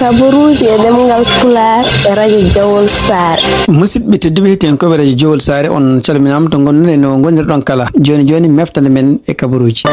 kaburuji e demgal Pulaar e radio Jawol Sare. Musidɓe tedduɓe heten ko radio Jawol Sare on calminama to gonɗen no gonirɗon kala joni meftande men e kaburuji.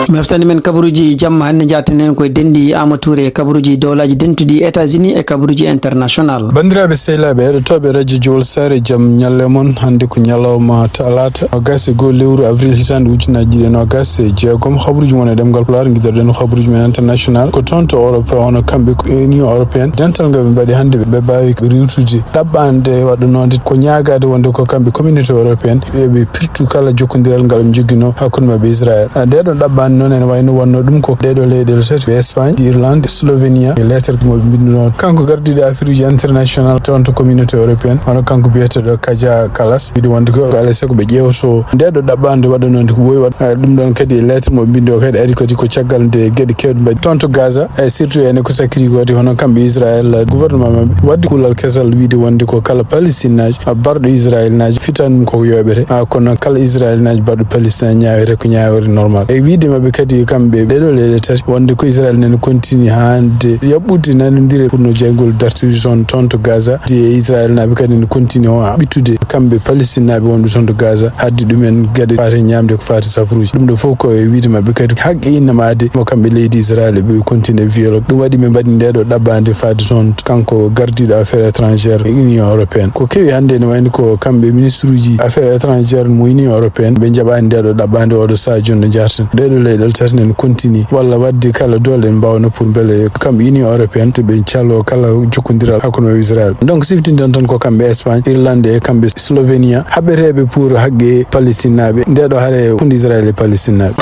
Meftande men kaburuji jamma hande jatanen koye dendi Amatoure kaburuji dowlaji dentuɗi États-Unis e kaburuji international. Bandiraɓe sehlaɓe heɗotoɓe radio Jawol Sare jaam ñalle moon hande ko ñalawma talata nogas e goho lewru avril hitande ujunaji ɗiɗi nogas e jeegom habaruji mon e ɗemgal Pulaar guiɗirɗen habaruji men international ko toon to Europe hono kamɓe Union européenne dental ngal ɓe mbaɗi hande ɓe mbawi riwtude ɗaɓɓande waɗanode ko ñagade wonde ko kamɓe communauté européenne eɓe pirtu kala jokkodiral ngal ɓe joguino hakkude mabɓe Israël ndeɗo ɗaɓɓande noon ene wayno wonno ɗum ko ɗeɗo leyɗele tati Espagne Irlande Slovénia e lettre moɓe mbinduno kanko gardiɗo affaire uji international toon to communauté européenne hono kanko biyeteɗo Kaja Kallas wiide wonde ko alay saago ɓe ƴewto ndeɗo ɗaɓɓande waɗanode ko ɓooyi waɗa ɗum ɗon kadi e lettre moɓe mbindi o kadi ari kadi ko caggal nde gueɗe kewɗe mbaɗi toon to Gaza e surtout ene ko sakiri kadi hono kamɓe Israël gouvernement mabɓe wadde kullal kesal wiide wonde ko kala Palestine naji barɗo Israël naji fitan ko yoɓete kono kala Israël naji barɗo Palestine ñawete ko ñawore normal e wiide mabɓe kadi kamɓe ɗeɗo leyɗe tati wonde ko Israël nene continue hande yaɓɓude nanodire pour no jeygol dartude toon to Gaza e Israël naɓe kadi ne continue o ɓittude kamɓe Palestine naɓe wonɓe toon to Gaza hadde ɗumen gueɗe fate ñamde ko fate safruji ɗum ɗo fof ko e wiide mabɓe kadi haqqe innamade mo kamɓe leydi Israël ɓe continue violo ɗum waɗi ɓe mbaɗi ndeɗo ɗaɓɓande fade toon kanko gardiɗo affaire étrangère Union européenne ko kewi hande ne wayno ko kamɓe ministre uji affaire étrangère mo Union européenne ɓe jaɓani ndeɗo ɗaɓɓande oɗo saha joni no jarten ɗeɗo leyɗele tati nen continue walla wadde kala dole en mbawno pour beele kamɓe Union européenne to ɓe callo kala jokkodiral hakkude mabɓe Israël donc siftinde toon ko kamɓe Espagne Irlande e kamɓe Slovénia haɓeteɓe pour haqqe Palestine naɓe ndeɗo haare hunde Israël e Palestine naɓe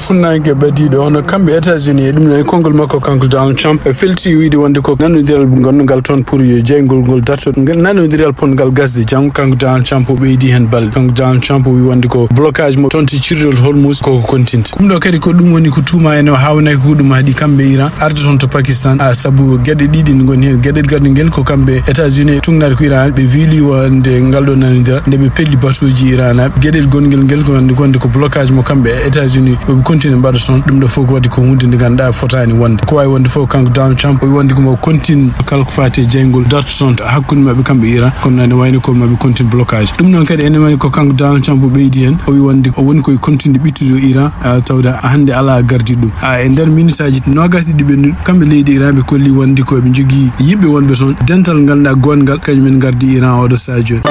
funnague badiɗo hono kamɓe États-Unis e ɗum ɗon konngol makko kanko Donald Trump e felti wiide wonde ko nanodiral gonnogal toon pour yo jeygol ngol darto nanodiral pongal gasde janggo kanko Donald Trump o ɓeydi hen balɗe kanko Donald Trump o wi wonde ko blocage mo toon to cirrol Hormuz koko continte ɗum ɗo kadi ko ɗum woni ko tuma en o hawnaki ko ɗum haɗi kamɓe Iran arde toon to Pakistan saabu gueɗe ɗiɗi ne goni hen gueɗel gardi ngel ko kamɓe États-Unis tugnade ko Iran ɓe wiili wonde ngal ɗo nanodiral nde ɓe pelli batuji Iran naɓe gueɗel gongel ngel ko wonde ko blocage mo kamɓe États-Unis ɓe continue mbaɗa toon ɗum ɗo fof ko wadde ko hunde nde ganduɗa fotani wonde ko wawi wonde fof kanko Donald Trump o wi wonde komo continue kala ko fati jeygol darto toon hakkude mabɓe kamɓe Iran kono ne wayno ko mabɓe continue blocage ɗum ɗon kadi ene wayno ko kanko Donald Trump o ɓeydi hen o wi wonde o woni koye continue ɓittude Iran tawde hande ala gardiɗo ɗum e nder minute aji nogas ɗiɗi ɓennuɗi kamɓe leydi Iran ɓe kolli wonde koɓe jogui yimɓe wonɓe toon dental ganduɗa gongal kañumen gardi Iran oɗo saha joni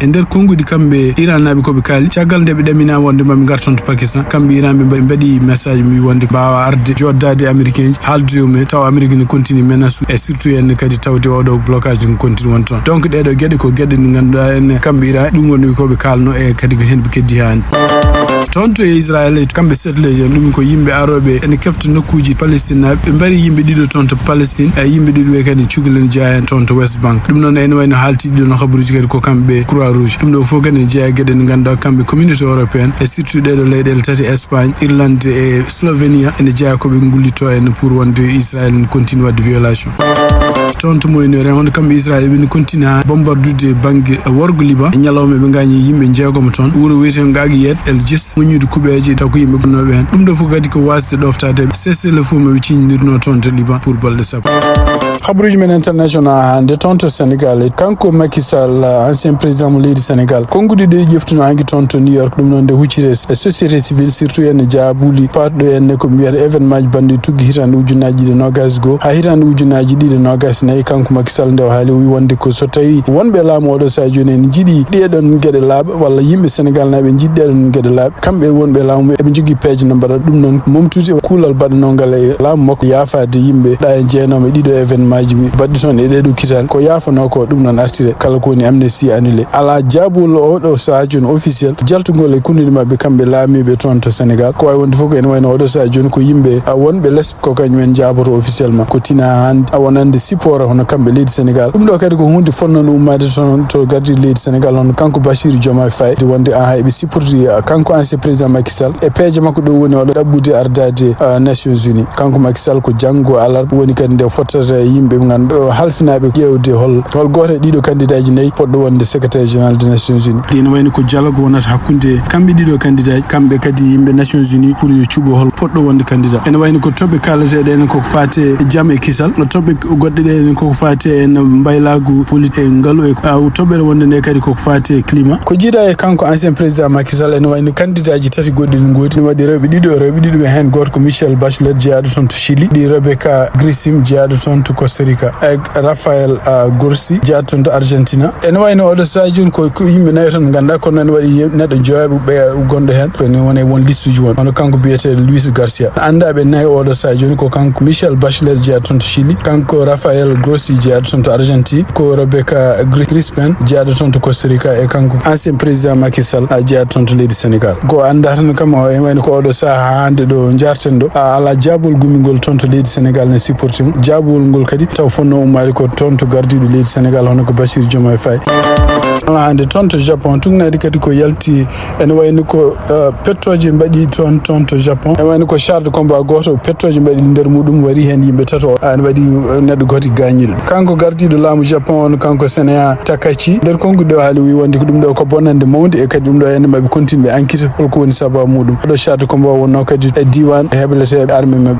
e nder konngudi kamɓe Iran naɓe koɓe kaali caggal nde ɓe ɗaminama wonde maɓe garton to Pakistan kamɓe Iran ɓe mbaɗi message mi wonde mbawa arde joddade américain ji haaldude mumen taw Amérique ne continue menace e surtout en kadi tawde oɗo blocage ne continue won toon donc ɗeɗo gueɗe ko gueɗe ɗe ganduɗa en kamɓe Iran ɗum woni koɓe kalno e kadi ko hen ɓe keddi hande toon to Israël kamɓe setleji en ɗum ko yimɓe aroɓe ene kefta nokkuji Palestine naɓe ɓe mbari yimɓe ɗiɗo toon to Palestine e yimɓe ɗiɗo ɓe kadi cukalel jeeya hen toon to West Bank ɗum noon ene wayno haalti ɗiɗo no habaruji kadi ko kamɓe Croix Rouge ɗum ɗo fof kadi ne jeeya gueɗe ɗe ganduɗa kamɓe communauté européenne e surtout ɗeɗo leyɗele tati Espagne Irlande e Slovénia ene jeeya koɓe gullito en pour wonde Israël ne continue wadde violation toon to Moyen-Orient wonde kamɓe Israël ɓe continue ha bombardude banggue worgo Liban e ñalawma ɓe gañi yimɓe jeegomo toon wuuro wiyeten Gagiyet El Jis moñude kuɓeji taw ko yimɓe gonnoɓe hen ɗum ɗo fof kadi ko wasde ɗoftade cessez le feu maɓe ciññidirno toon to Liban pour balɗe sappo habaruji men international hande toon to Sénégal kanko Macky Sall ancien président mo leydi Sénégal konngudi ɗe ƴeftuno hanki toon to New York ɗum noon nde huccire e société civile surtout enne jaabuli patɗo enne ko mbiyata événement ji bande tuggi hitande ujunaji ɗiɗi nogas goho ha hitande ujunaji ɗiɗi nogas nayyi kanko Macky Sall nde o haali o wi wonde ko so tawi wonɓe laamu oɗo saha joni en jiiɗi ɗeɗon gueɗe laaɓa walla yimɓe Sénégal naɓe jiiɗi ɗeɗon gueɗe laaɓa kamɓe wonɓe laamu eɓe jogui peeje no mbaɗa ɗum noon momtude kuulal baɗanogal e laamu makko yaafade yimɓe ɗa e jeenoma ɗiɗo événement ji baɗɗi toon e ɗeɗo kital ko yaafano ko ɗum noon artire kala ko woni amnesty annulé ala jaabol oɗo saha joni officiel jaltugol e kunnuɗe mabɓe kamɓe laamiɓe toon to Sénégal ko wawi wonde fof ko ene wayno oɗo saha joni ko yimɓe wonɓe less ko kañumen jaaboto officiellement ko tina hande wonande support hono kamɓe leydi Sénégal ɗum ɗo kadi ko hunde fonnono ummade toon to gardi leydi Sénégal hono kanko Bassirou Diomaye Faye wonde eɓe supporti kanko ancien président Macky Sall e peeje makko ɗo woni oɗo ɗaɓɓude ardade Nations Unies kanko Macky Sall ko janggo alarba woni kadi nde fottata yimɓe yimɓe ganduɗo halfinaɓe ƴewde hol goto ɗiɗo candidat ji nayyi poɗɗo wonde secrétaire général des nations unies. ina wayno ko dialogue wonata hakkude kamɓe ɗiɗo candidat kamɓe kadi yimɓe nations unies pour yo cuɓo hol poɗɗo wonde candidat. ene wayno ko toɓɓe kalateɗe enen koko fate jaam e kisal, toɓɓe goɗɗe ɗe enen koko fate en mbaylagu politique e ngaalu e toɓɓere wonde nde kadi koko fate climat. ko jiiɗa e kanko ancien président Macky Sall ene wayno candidat ji tati goɗɗi ne gooti ne waɗi rewɓe ɗiɗo ɓe hen goto ko Michel Bachelet jeeyaɗo toon to Chili, ɗi Rebecca Grissim jeeyaɗo toon to Costa Rica e Rafael Grossi jeeyaɗo toon to Argentina. ene wayno oɗo saha joni ko yimɓe nayo toon ganduɗa kono ene waɗi neɗɗo joyaɓe ɓe gonɗo hen ene woni won liste uji won hono kanko biyete Luis Garcia. andaɓe nayo oɗo saha joni ko kanko Michel Bachelet jeeyaɗo toon to Chili, kanko Rafael Grossi jeeyaɗo toon to Argentine, ko Rebecca Grissim jeeyaɗo toon to Costa Rica e kanko ancien président Macky Sall jeeyaɗo toon to leydi Sénégal. ko anda tan kam ene wayno ko oɗo saha hande ɗo jarten ɗo ala jaabol gumigol toon to leydi Sénégal ne supporti mo jaabol ngol kadi taw fonno ummade ko toon to gardiɗo leydi Sénégal hono ko Bassirou Diomaye Faye. hande toon to Japon tugnadi kadi ko yalti ene wayno ko pettoje mbaɗi toon to Japon. ene wayno ko char de combat goto pettoje mbaɗi nder muɗum wari hen yimɓe tato ene waɗi neɗɗo goto gañiɗo. kanko gardiɗo laamu Japon on kanko Seneya Takachi nder kongude o haali wi wonde ko ɗum ɗo ko bonnande mawde e kadi ɗum ɗo ene maɓe continue ɓe enquête holko woni sababu muɗum. ɗo char de combat wonno kadi e diwan heɓleteɓe armée mabɓe.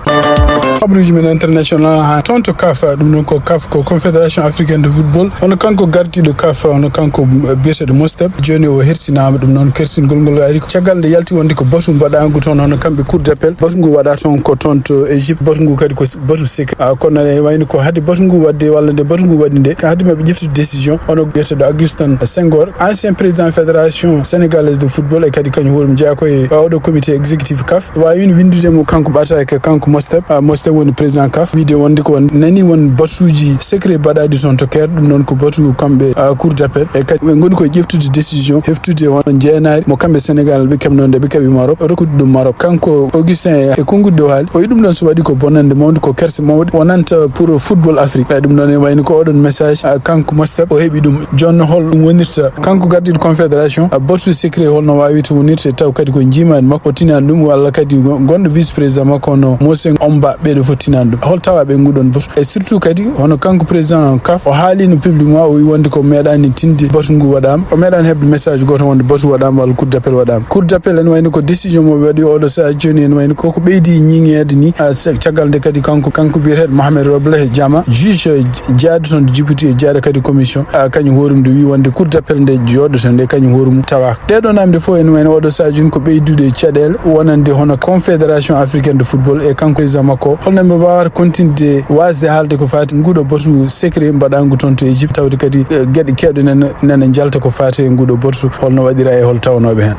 habruji men international ha toon to CAF ɗum ɗon ko CAF ko confédération africaine de football hono kanko gardiɗo CAF hono kanko biyeteɗo Mostep joni o hersinama ɗum noon kersingol ngol ari caggal nde yalti wonde ko batu mbaɗagu toon hono kamɓe cour d'appel batu ngu waɗa toon ko toon to Égypte batu ngu kadi ko batu secret kono ne wayno ko haade batu ngu wadde walla nde batu ngu waɗi nde haade maɓe ƴeftude décision hono biyeteɗo Augustin Senghor ancien président fédération sénégalaise de football e kadi kañum hoorem jeeya koye oɗo comité exécutif CAF wawino windudemo kanko ɓata e kanko Mostep woni président CAF wiide wonde ko nani won batuji secret mbaɗaɗi toon to keer ɗum noon ko batu kamɓe cour d'appel e kadi ɓe goni koye ƴeftude décision heftude won jeenari mo kamɓe Sénégal ɓe keɓnonde ɓe keeɓi Maroc rokkude ɗum Maroc kanko Augustin e konngudde o haali o wi ɗum ɗon so waɗi ko bonnande mawde ko kerse mawde wonanta pour football Afrique ɗum ɗon e wayno ko oɗon message kanko Mostep o heeɓi ɗum jonno hol ɗum wonirta kanko gardiɗo confédération batu secret holno wawi to wonirte taw kadi ko jimani makko o tinani ɗum walla kadi gonɗo vice président makko hono Moussen Omba ɓeɗo fof tinani ɗum hol tawa ɓe nguɗon batu e surtout kadi hono kanko président CAF o haalino publiquement o wi wonde ko meeɗani tinde batu ngu waɗama o meeɗani heɓde message goto wonde batu waɗama walla cour d'appel waɗama cour d'appel ene wayno ko décision mo waɗi oɗo saha joni ene wayno koko ɓeydi ñiŋede ni caggal nde kadi kanko biyeteɗo Mohamed Roble Diama juge jeyaɗo toon Djibouti e jeyaɗo kadi commission kañum horum de wi wonde cour d'appel nde joɗoto nde kañum horum tawaka ɗeɗo namde fof ene wayno oɗo saha joni ko ɓeydude caɗele wonande hono confédération africaine de football e kanko président makko holno ɓe mbawata continude wasde haalde ko fati nguɗo batu secret mbaɗangu toon to Égypte tawde kadi gueɗe kewɗe nene jalta ko fati e nguɗo batu holno waɗira e hol tawnoɓe hen.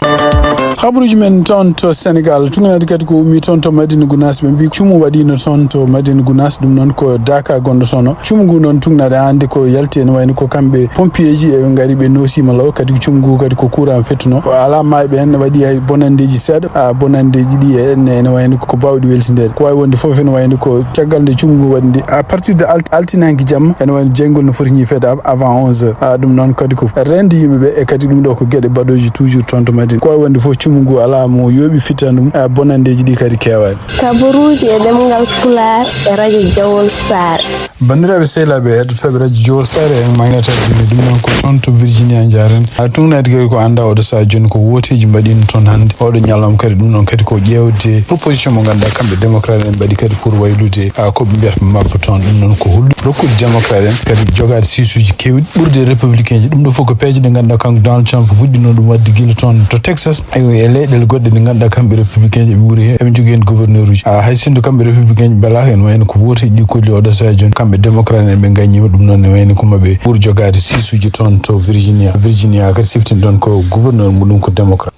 habaruji men toon to Sénégal tuganade kadi ko ummi toon to Madina Gounass ɓe mbi cuumu waɗino toon to Madina Gounass ɗum noon ko Daka gonɗo toon o cuumu ngu noon tugnade hande ko yalti ene wayno ko kamɓe pompier ji eɓe gaari ɓe noosima law kadi cuumu ngu kadi ko courant fettuno ala mayɓe hen waɗi hay bonandeji seeɗa bonandeji ɗi ene wayno ko bawɗi weltidede ko wawi wonde foof ene wayno ko caggal nde cuumu ngu waɗi nde à partir de altinanki jamma ene wayno jeyngol no foti ñifede avant 11 heures ɗum noon kadi ko rende yimɓeɓe e kadi ɗum ɗo ko gueɗe baɗoji toujours toon to Madina ko wawi wonde foof cuumu ngu ala mo yooɓi fitanɗum bonandeji ɗi kadi kewani. kabaruji e ɗemgal Pulaar e radio Jawol Sare. bandiraɓe sehlaɓe heɗotoɓe radio Jawol Sare en magnatadine ɗum noon ko toon to Virginia jaren tugnade kadi ko anda oɗo saha joni ko woteji mbaɗino toon hande oɗo ñalawma kadi ɗum ɗon kadi ko ƴewde proposition mo ganduɗa kamɓe démocrate en mbaɗi kadi pour waylude koɓe mbiyata mabba toon ɗum noon ko hullu rokkude démocrate en kadi jogade sisuji kewɗi ɓurde républicain ji ɗum ɗo fof ko peeje ɗe ganduɗa kanko Donald Trump fuɗɗino ɗum wadde guila toon to Texas e leyɗele goɗɗe ɗe ganduɗa kamɓe républicain ji ɓe ɓuuri he eɓe jogui hen gouverneur uji hay sinno kamɓe républicain ji mbelaka en wayno ko woteji ɗi kolli oɗo saha joni kamɓe démocrate en ɓe gañima ɗum noon ne wayno ko maɓe ɓuuri jogade sisuji toon to Virginia kadi siftini ɗon ko gouverneur muɗum ko démocrate.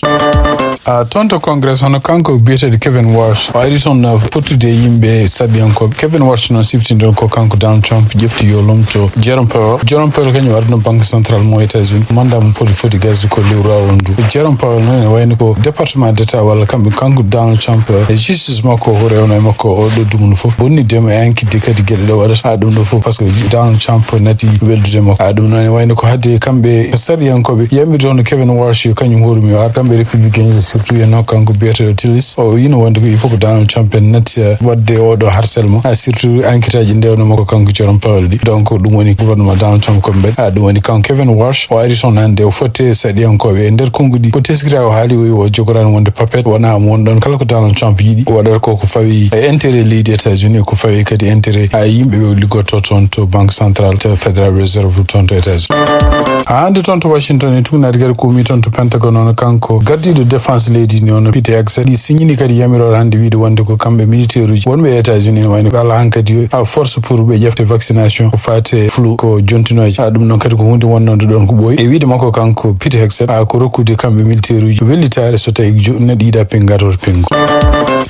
toon to congress hono kanko biyeteɗo Kevin Walsh o ari toon pottude yimɓe sarɗiyankoɓe Kevin Walsh noon siftini ɗon ko kanko Donald Trump ƴefti yo lomto Jerome Powell kañum arno banque centrale mo États-Unis mandat mo foti gasde ko lewru awol ndu Jerome Powell noon ene wayno ko département d'état walla kamɓe kanko Donald Trump e justice makko ko rewno e makko oɗo dumno foof bonnidemo e ankidde kadi gueɗe ɗe waɗata ɗum ɗo foof par ce que Donald Trump nati weldude makko ɗum noon ene wayno ko hadde kamɓe sarɗiyankoɓe yamiri hono Kevin Walsh kañum hoorumi o ar kamɓe républicain surtout no kanko biyeteɗo tilis o wino wonde ko il faut que Donald Trump en natti wadde oɗo harcèlement surtout enquête aji ndewno makko kanko Jerome Powell ɗi donc ɗum woni gouvernement Donald Trump ko mbeɗa ɗum woni kanko Kevin Walsh o ari toon hannde o fotte saɗiyankoɓe e nder konngudi ko teskira o haali o jogorani wonde papet wona mo wonɗon kala ko Donald Trump yiɗi waɗata ko fawi intérêt leydi États-Unis ko fawi kadi intérêt yimɓe ɓe liggotto toon to banque centrale to Federal Reserve toon to États-Unis hande toon to Washington e tugnade kadi komi toon to Pentagon ono kanko gardiɗo défense leydi ni ono Peter Hegseth ɗi signini kadi yamirore hande wiide wonde ko kamɓe militaire uji wonɓe e États-Unis ne wayno ala hankadi force pour ɓe ƴefte vaccination ko fate flou ko jontinoje ɗum noon kadi ko hunde wonnode ɗon ko ɓooyi e wiide makko kanko Peter Hegseth ko rokkude kamɓe militaire uji wellitare so tawi neɗɗo yiiɗa pengatoto pengo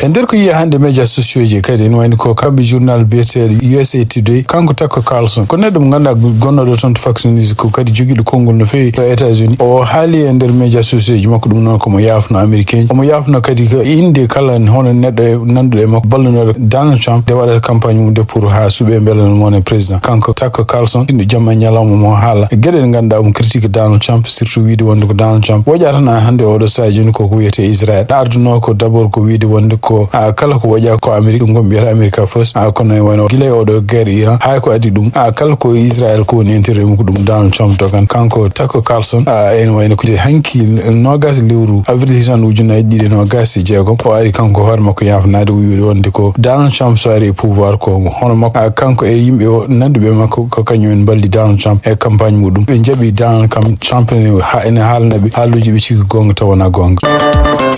e nder ko yiya hande médias sociaux ji kadi ne wayno ko kamɓe journal biyeteɗo USA Today kanko Tucker Carlson ko neɗɗo mo ganduɗa gonnoɗo toon to Fox News ko kadi joguiɗo konngol no fewi to États-Unis o haali e nder médias sociaux ji makko ɗum noon komo yaafno américain omo yaafno kadi ko inde kala hono neɗɗo nanduɗo e makko ballunore Donald Trump de waɗata campagne mum de pour ha suuɓe beelano mon président kanko Tucker Carlson ɗiɗo jamma ñalawma mo haala gueɗe ɗe ganduɗa omo critique Donald Trump surtout wiide wonde ko Donald Trump woƴa tan hande oɗo saha joni koko wiyete Israël arduno ko d'abord ko wiide wonde ko kala ko woƴa ko Amérique ɗum gon mbiyata America first kono e wayno guila e oɗo guerre Iran hay ko adi ɗum kala ko Israël ko woni intérêt mum ko ɗum Donald Trump dogan kanko Tucker Carlson en wayno ko hanki nogas lewru avril hitan ujunnaji ɗiɗi nogas e jeegom o ari kanko hoore makko yafnade wiide wonde ko Donald Trump so ari e pouvoir ko hono makko kanko e yimɓe o nanduɓe makko ko kañum en balli Donald Trump e campagne muɗum ɓe jaaɓi Donald Trump ene haalnaɓe haaluji ɓe ciki gonga tawana gonga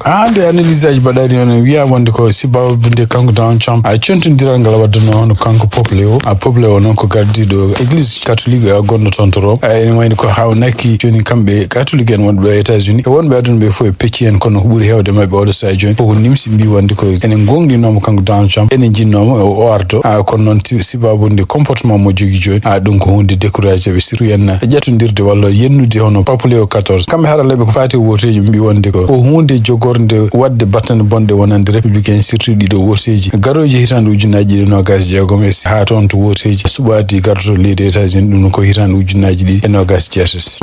hande analyse aji mbaɗaɗi on wiya wonde ko sibabude kanko Donald Trump contodiral ngal waddano hono kanko Pope Leo noon ko gardiɗo église catholique gonɗo toon to Rome ene wayno ko hawnakki joni kamɓe catholique en wonɓe e États-Unis e wonɓe aduna ɓe fof e pecci en kono ko ɓuuri hewde mabɓe oɗo saha joni koko nimsi mbi wonde ko enen gonɗinoma kanko Donald Trump enen jinnomo o ardo kono noon sibabude comportement mo jogui joni ɗum ko hunde découragé ɓe surtout en ƴettodirde walla yennude hono Pope Leo 14 kamɓe haralaɓe ko fati woteji mbi wonde ko hunde jogorde wadde battane bonde wonande républicain surtout ɗiɗo woteji garoji hitande ujunnaji ɗiɗi nogas jeegom e ha toon to woteji suɓadi gardoto leydi États-Unis ɗum ko hitande ujunnaji ɗiɗi e nogas jeetati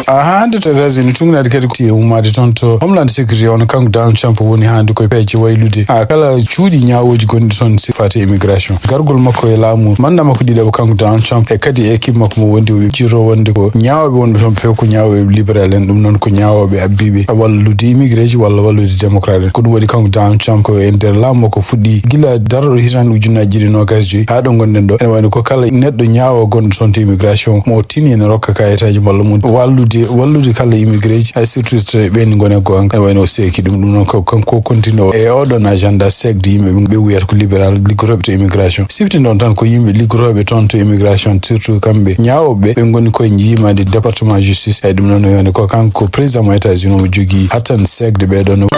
hande to États-Unis tugnade kadi ko ummade toon to Homeland Security ono kanko Donald Trump woni hande koye peeje waylude kala cuuɗi ñawoji gonɗi toon fate immigration gargol makko e laamu manda makko ɗiɗaɓo kanko Donald Trump e kadi équipe makko mo wondi jiro wonde ko ñawoɓe wonɓe toon few ko ñawoɓe libéral en ɗum noon ko ñawoɓe abbiɓe wallude immigré ji walla wallude démocrate en ko ɗum waɗi kanko Donald Trump ko e nder laamu makko fuɗɗi gila darɗo hitande ujunnaji ɗiɗi nogas joyyi ha ɗo gonɗen ɗo ene wayno ko kala neɗɗo ñaawo gonɗo toon to immigration mo tini ene rokka kayitaji walla mum wallude kala immigré ji surtout to ɓen gone gonga ene wayno o seeki ɗum noon kanko continue e oɗon agenda segde yimɓe ɓe wiyata ko libéral liggoroɓe to immigration sifti ɗon tan ko yimɓe liggoroɓe toon to immigration surtout kamɓe ñawoɓe ɓe goni koye jimade département justice e ɗum noon wayno ko kanko président mo États-Unis mo jogui hatan segde ɓeɗon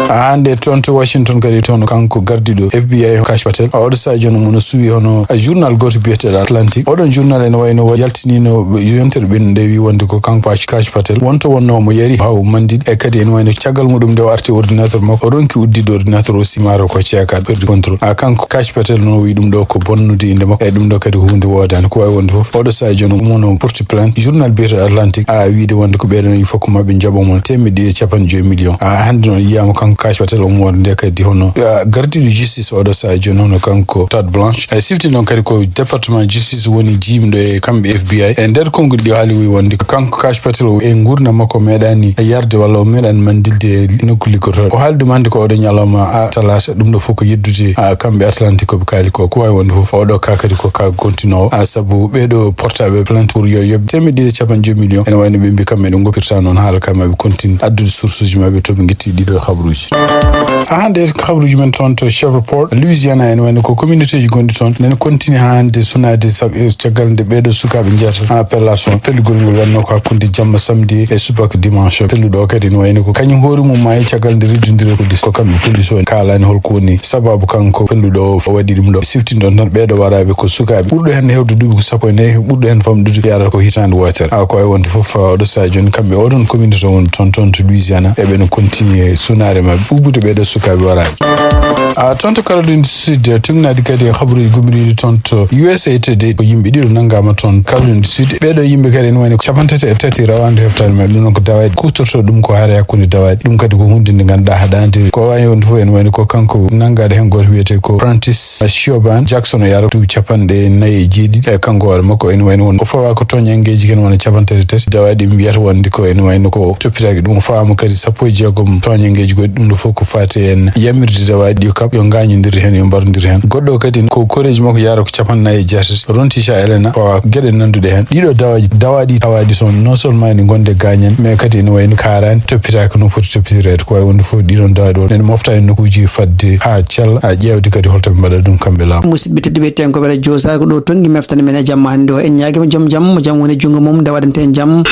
hande toon to Washington kadi toon kanko gardiɗo FBI Kash Patel oɗo saha joni mono suwi hono journal goto biyeteɗo Atlantic oɗon journal ene wayno yaltinino yontere ɓen nde wi wonde ko kanko Kash Patel wonto wonno mo yari haw mandide e kadi ene wayno caggal muɗum nde o arti ordinateur makko o ronki uddide ordinateur o simaro ko ceeka ɓerdi contrôle kanko Kash Patel no wi ɗum ɗo ko bonnude inde makko e ɗum ɗo kadi hunde wodani ko wawi wonde foof oɗo saha joni mono porti plainte journal biyeteɗo Atlantic wiide wonde ko ɓeɗon il faut ko mabɓe jaɓomon 1.5 million hande noon yiyama kanko Kash Patel omo wonde nde kadi hono gardiɗo justice oɗo saha joni hono kanko Todd Blanche sifti noon kadi ko département justice woni jimɗo e kamɓe FBI e nder konngudi ɗi haali wi wonde kanko Kash Patel e gurdam makko meeɗani yarde walla o meeɗani mandilde nokku liggotoɗo o haali ɗum hande ko oɗo ñalawma talata ɗum ɗo fof ko yeddude kamɓe Atlantique koɓe kaali ko wawi wonde fof oɗo ka kadi ko ka continue o saabu ɓeɗo portaɓe plainte pour yo yoɓe 1.5 million ene wayno ɓe mbi kamɓe ɗo goppirta noon haala kamɓe continue addude source uji mabɓe to ɓe guetti ɗiɗo habruji hande habruji men toon to Shreveport Louisiana en wayno ko communauté ji gonɗi toon nene continue hande sunade caggal nde ɓeɗo sukaɓe jeyata appellation pellugol ngol wanno ko hakkude jamma samedi e subaka dimanche pelluɗo kadi ne wayno ko kañum hoore mum ma e caggal nde rejjodiri ko kamɓe police o kalani holko woni sababu kanko pelluɗo o waɗi ɗum ɗo siftinɗon tan ɓeɗo waraɓe ko sukaɓe ɓurɗo hen hewde duuɓi ko 14 ɓurɗo hen famɗude yara ko hitande wotere ko way wonde foof oɗo saha joni kamɓe oɗon communauté won toon to Louisiana eɓe no continue sunare mabɓe ɓuɓɓude ɓeɗo sukaɓe waraɓe tonto Caroline Sud tungna dikadi khabru gumri tonto USA tede ko yimbe dido nangama ton Caroline Sud bedo yimbe kadi en woni capantete tati rawande heftal me dum ko dawade kutorto dum ko hare yakkunde dawade dum kadi ko hunde ndi ganda hadande ko wayi on fo en woni ko kanko nangade hen goto wiyete ko Prentice Shoban Jackson yaro tu capande nayi jidi e kanko wal mako en woni won o fawa ko tonyangeji ken wona capantete tati dawade mbiyata wonde ko en wayno ko toppitaki dum faamu kadi sappo jeegom tonyangeji go dum do foko fate en yamirde dawade yo kab yo gañodir hen yo barndir hen goddo kadi ko koreji mako yaro ko capannayi jati rontisha elena fawa gede nandude hen dido dawadi tawadi son non seulement ni gonde gañen mais kadi no wayno karani toppitaki no foti toppitirede ko way wonde fo didon dawadi o nen mofta en nokuji fadde ha cial a ƴewde kadi holto be mbada dum kambe lam musidɓe tedduɓe ten ko ɓeɗa josa ko ɗo tongi meftane men e jamma hande o en ñaguima joom jaam mo jaam woni jungo mum dawaɗante en jaam